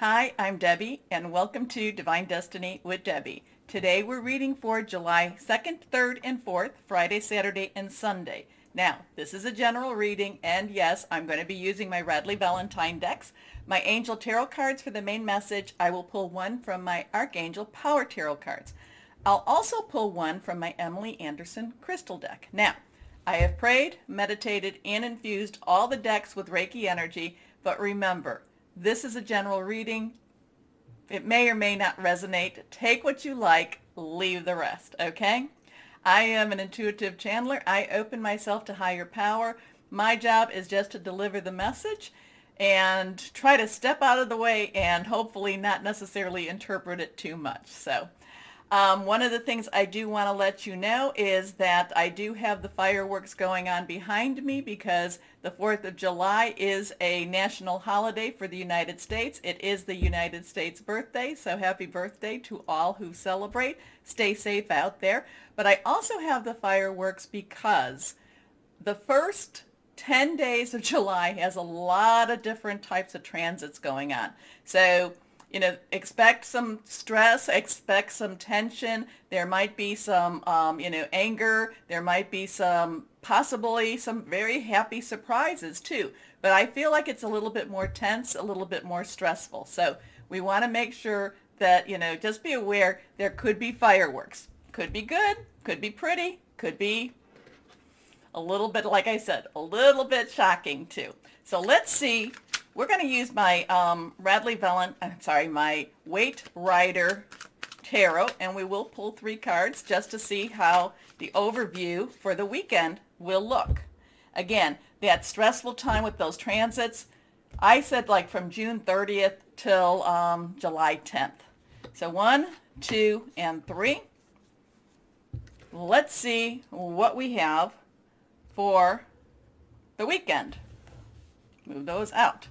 Hi, I'm Debbie, and welcome to Divine Destiny with Debbie. Today we're reading for July 2nd, 3rd, and 4th, Friday, Saturday, and Sunday. Now, this is a general reading, and yes, I'm going to be using my Radley Valentine decks. My Angel Tarot cards for the main message. I will pull one from my Archangel Power Tarot cards. I'll also pull one from my Emily Anderson Crystal deck. Now, I have prayed, meditated, and infused all the decks with Reiki energy, but remember, this is a general reading. It may or may not resonate. Take what you like, leave the rest, okay? I am an intuitive channeler. I open myself to higher power. My job is just to deliver the message and try to step out of the way and hopefully not necessarily interpret it too much. So one of the things I do want to let you know is that I do have the fireworks going on behind me because the 4th of July is a national holiday for the United States. It is the United States birthday, so happy birthday to all who celebrate. Stay safe out there. But I also have the fireworks because the first 10 days of July has a lot of different types of transits going on. So expect some stress, expect some tension. There might be some, anger. There might be possibly some very happy surprises too. But I feel like it's a little bit more tense, a little bit more stressful. So we want to make sure that, just be aware there could be fireworks. Could be good, could be pretty, could be a little bit, like I said, a little bit shocking too. So let's see. We're going to use my my Weight Rider Tarot, and we will pull 3 cards just to see how the overview for the weekend will look. Again, that stressful time with those transits, I said like from June 30th till July 10th. So 1, 2, and 3. Let's see what we have for the weekend. Move those out.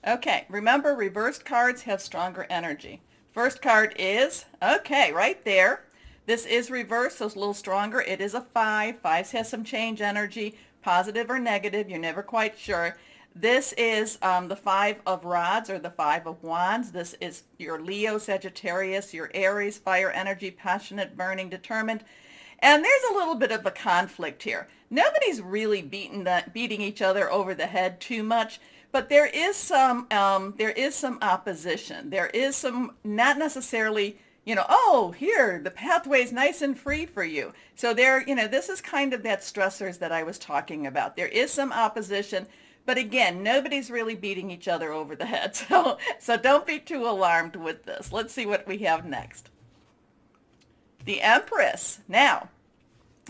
Okay, remember reversed cards have stronger energy. First card is, okay, right there. This is reversed, so it's a little stronger. It is a 5. 5s has some change energy, positive or negative. You're never quite sure. This is the 5 of Rods or the 5 of Wands. This is your Leo, Sagittarius, your Aries, fire energy, passionate, burning, determined. And there's a little bit of a conflict here. Nobody's really beating each other over the head too much, but there is some opposition. There is some, not necessarily, oh, here, the pathway's nice and free for you. So this is kind of that stressors that I was talking about. There is some opposition, but again, nobody's really beating each other over the head. So don't be too alarmed with this. Let's see what we have next. The Empress. Now,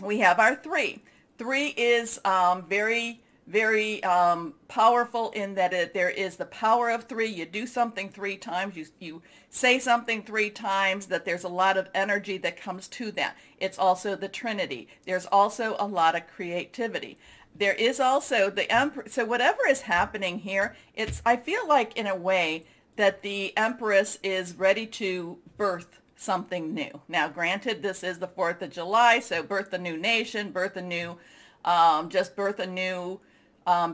we have our 3. 3 is very, very powerful in that there is the power of 3. You do something 3 times. You say something 3 times, that there's a lot of energy that comes to that. It's also the Trinity. There's also a lot of creativity. There is also the Empress. So whatever is happening here, I feel like in a way that the Empress is ready to birth something new. Now, granted, this is the 4th of July, so birth a new nation, birth a new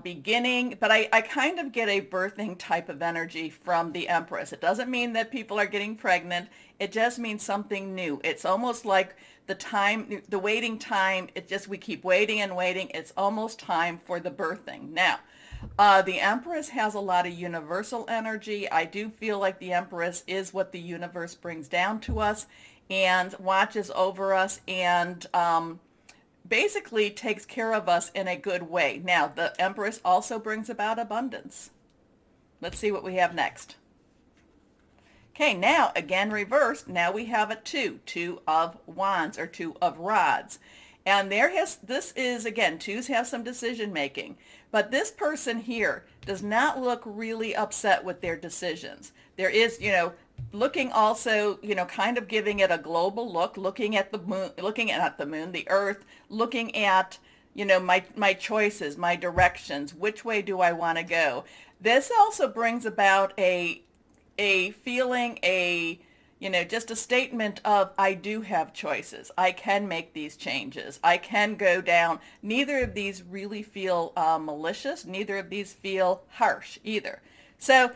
beginning. But I kind of get a birthing type of energy from the Empress. It doesn't mean that people are getting pregnant. It just means something new. It's almost like the waiting time. We keep waiting and waiting. It's almost time for the birthing. Now, the Empress has a lot of universal energy. I do feel like the Empress is what the universe brings down to us and watches over us and basically takes care of us in a good way. Now, the Empress also brings about abundance. Let's see what we have next. Okay, now, again reversed, now we have a 2. 2 of Wands or 2 of Rods. And this is, again, 2s have some decision making. But this person here does not look really upset with their decisions. There is, looking also, kind of giving it a global look, looking at the moon, the earth, looking at, my choices, my directions, which way do I want to go? This also brings about a feeling, just a statement of, I do have choices. I can make these changes. I can go down. Neither of these really feel malicious. Neither of these feel harsh either. So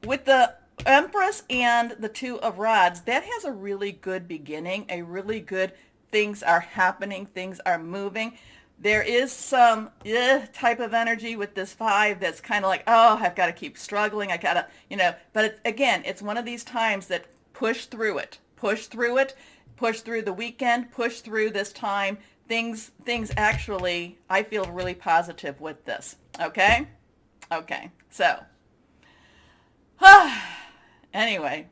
with the Empress and the Two of Rods, that has a really good beginning, a really good things are happening, things are moving. There is some type of energy with this five that's kind of like, oh, I've got to keep struggling. I got to, but again, it's one of these times that push through it, push through it, push through the weekend, push through this time. Things actually, I feel really positive with this. Okay? Okay. So, anyway,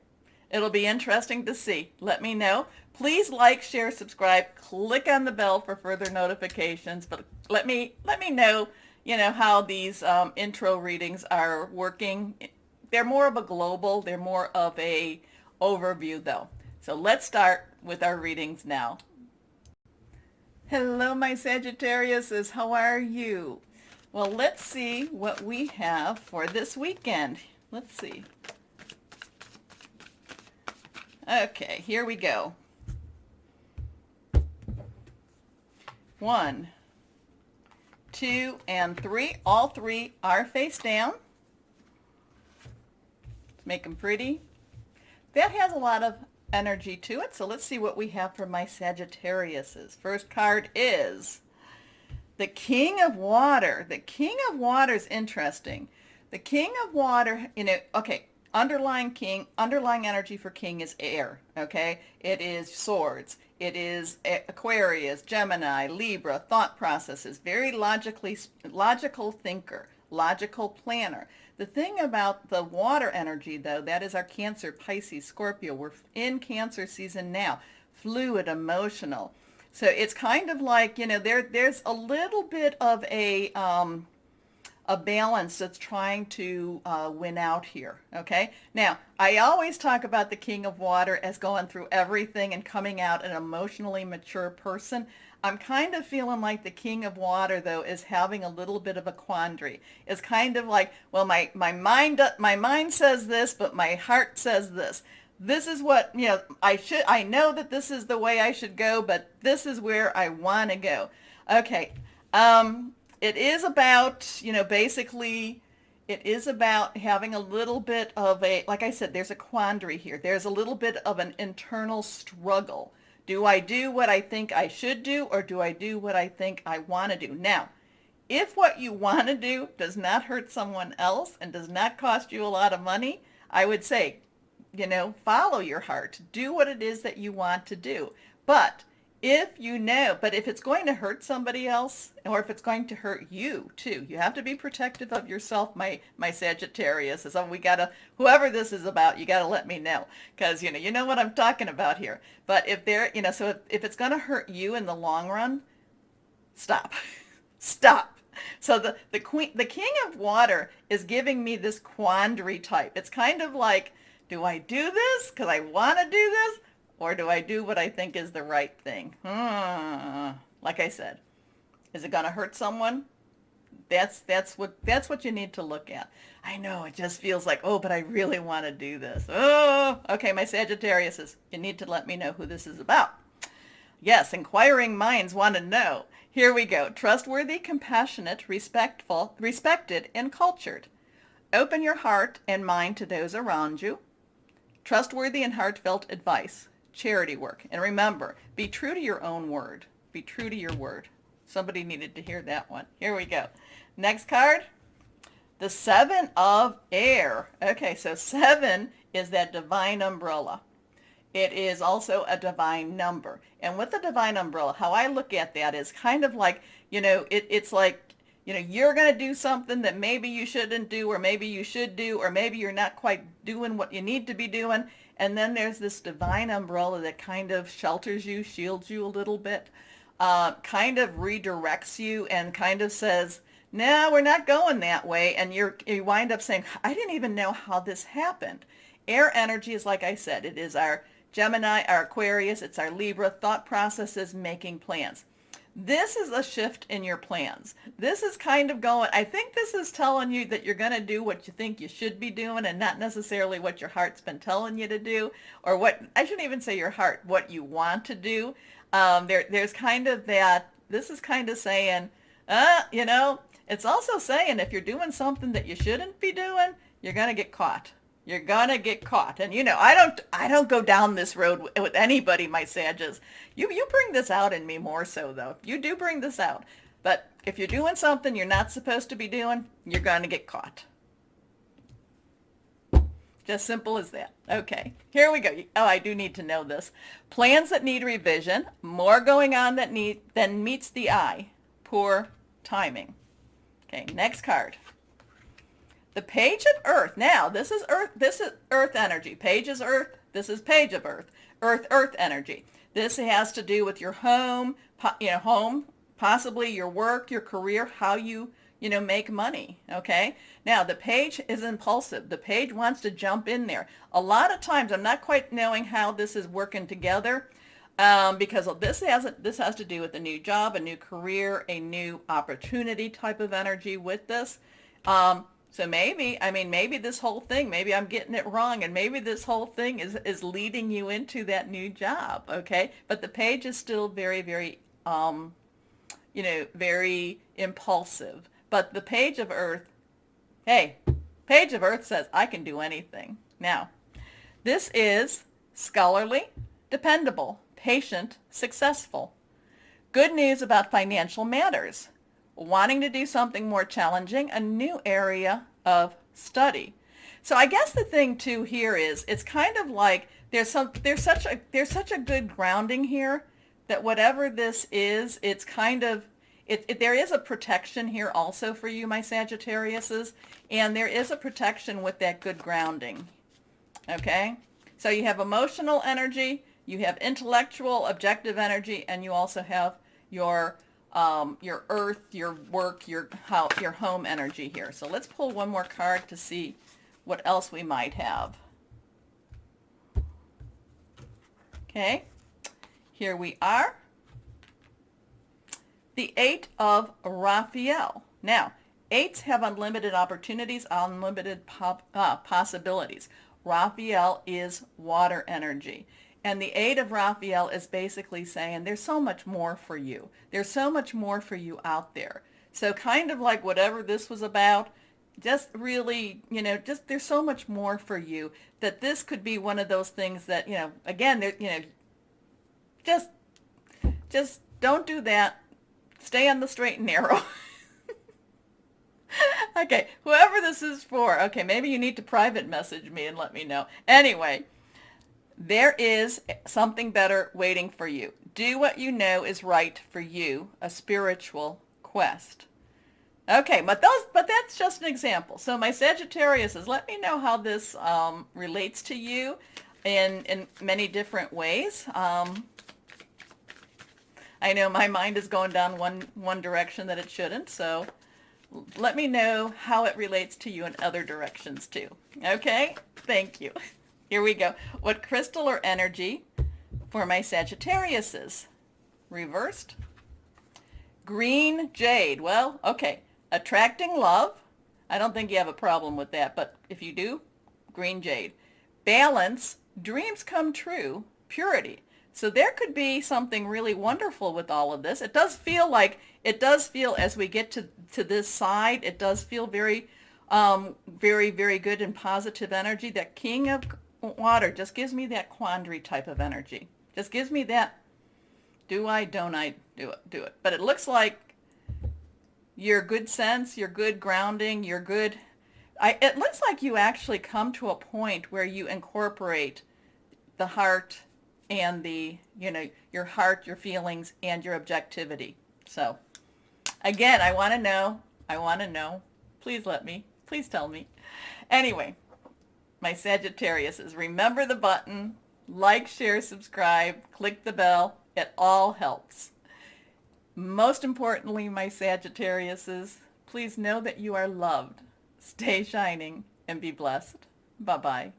it'll be interesting to see. Let me know. Please like, share, subscribe, click on the bell for further notifications. But let me know, how these intro readings are working. They're more of a global, they're more of a overview though. So let's start with our readings now. Hello, my Sagittariuses. How are you? Well, let's see what we have for this weekend. Let's see. Okay, here we go. 1, 2, and 3. All three are face down. Let's make them pretty. That has a lot of energy to it, so let's see what we have for my Sagittariuses. First card is the King of Water. The King of Water is interesting. The King of Water, okay, underlying energy for King is air, okay? It is swords. It is Aquarius, Gemini, Libra, thought processes, very logical thinker, logical planner. The thing about the water energy, though, that is our Cancer, Pisces, Scorpio. We're in Cancer season now. Fluid, emotional. So it's kind of like, there's a little bit of a balance that's trying to win out here, okay? Now, I always talk about the King of Water as going through everything and coming out an emotionally mature person. I'm kind of feeling like the King of Water, though, is having a little bit of a quandary. It's kind of like, well, my mind says this, but my heart says this. This is what, I know that this is the way I should go, but this is where I want to go. Okay. It is about, basically, it is about having a little bit of a, like I said, there's a quandary here. There's a little bit of an internal struggle. Do I do what I think I should do, or do I do what I think I want to do? Now, if what you want to do does not hurt someone else and does not cost you a lot of money, I would say, follow your heart. Do what it is that you want to do. But if it's going to hurt somebody else, or if it's going to hurt you too, you have to be protective of yourself, my Sagittarius. So whoever this is about, you gotta let me know, because you know what I'm talking about here. But if if it's going to hurt you in the long run, stop, stop. So the King of Water is giving me this quandary type. It's kind of like, do I do this because I want to do this? Or do I do what I think is the right thing? Like I said, is it going to hurt someone? That's what you need to look at. I know, it just feels like, oh, but I really want to do this. Oh, okay, my Sagittarius, you need to let me know who this is about. Yes, inquiring minds want to know. Here we go. Trustworthy, compassionate, respected, and cultured. Open your heart and mind to those around you. Trustworthy and heartfelt advice. Charity work. And remember, be true to your own word. Be true to your word. Somebody needed to hear that one. Here we go. Next card, the Seven of Air. Okay, so 7 is that divine umbrella. It is also a divine number. And with the divine umbrella, how I look at that is kind of like, it's like, you're going to do something that maybe you shouldn't do, or maybe you should do, or maybe you're not quite doing what you need to be doing. And then there's this divine umbrella that kind of shelters you, shields you a little bit, kind of redirects you and kind of says, no, we're not going that way. And you wind up saying, I didn't even know how this happened. Air energy is, like I said, it is our Gemini, our Aquarius, it's our Libra, thought processes, making plans. This is a shift in your plans. This is kind of going, I think this is telling you that you're going to do what you think you should be doing and not necessarily what your heart's been telling you to do, or what, I shouldn't even say your heart, what you want to do. There's kind of that, this is kind of saying, it's also saying if you're doing something that you shouldn't be doing, you're going to get caught. You're gonna get caught. And you know, I don't go down this road with anybody, my Sages. You bring this out in me more so though. You do bring this out. But if you're doing something you're not supposed to be doing, you're gonna get caught. Just simple as that. Okay, here we go. Oh, I do need to know this. Plans that need revision, more going on than meets the eye. Poor timing. Okay, next card. The Page of Earth. Now, this is Earth energy. Page is Earth. This is Page of Earth. Earth energy. This has to do with your home, home, possibly your work, your career, how you make money, okay? Now, the Page is impulsive. The Page wants to jump in there. A lot of times, I'm not quite knowing how this is working together because this has to do with a new job, a new career, a new opportunity type of energy with this. So maybe this whole thing, maybe I'm getting it wrong, and maybe this whole thing is leading you into that new job, okay? But the Page is still very, very, very impulsive. But the Page of Earth, hey, Page of Earth says, I can do anything. Now, this is scholarly, dependable, patient, successful. Good news about financial matters. Wanting to do something more challenging, a new area of study. So I guess the thing too here is it's kind of like there's such a good grounding here that whatever this is, it's kind of there is a protection here also for you, my Sagittariuses, and there is a protection with that good grounding. Okay? So you have emotional energy, you have intellectual, objective energy, and you also have your earth, your work, your home energy here. So let's pull one more card to see what else we might have. Okay, here we are. The Eight of Raphael. Now, eights have unlimited opportunities, unlimited possibilities. Raphael is water energy. And the Eight of Raphael is basically saying there's so much more for you. There's so much more for you out there. So kind of like whatever this was about, just really, there's so much more for you that this could be one of those things that, again, just don't do that. Stay on the straight and narrow. Okay, whoever this is for, okay, maybe you need to private message me and let me know. Anyway, there is something better waiting for you. Do what you know is right for you, a spiritual quest. Okay, but that's just an example. So my Sagittariuses, let me know how this relates to you in many different ways. I know my mind is going down one direction that it shouldn't, so let me know how it relates to you in other directions too. Okay? Thank you. Here we go. What crystal or energy for my Sagittariuses? Reversed. Green jade. Well, okay. Attracting love. I don't think you have a problem with that, but if you do, green jade. Balance. Dreams come true. Purity. So there could be something really wonderful with all of this. It does feel as we get to this side, it does feel very, very, very good and positive energy. That King of Water just gives me that quandary type of energy. Just gives me that, do I, don't I, do it. But it looks like your good sense, your good grounding, your good, it looks like you actually come to a point where you incorporate the heart and your heart, your feelings, and your objectivity. So, again, I want to know. Please please tell me. Anyway, my Sagittariuses, remember the button, like, share, subscribe, click the bell. It all helps. Most importantly, my Sagittariuses, please know that you are loved. Stay shining and be blessed. Bye-bye.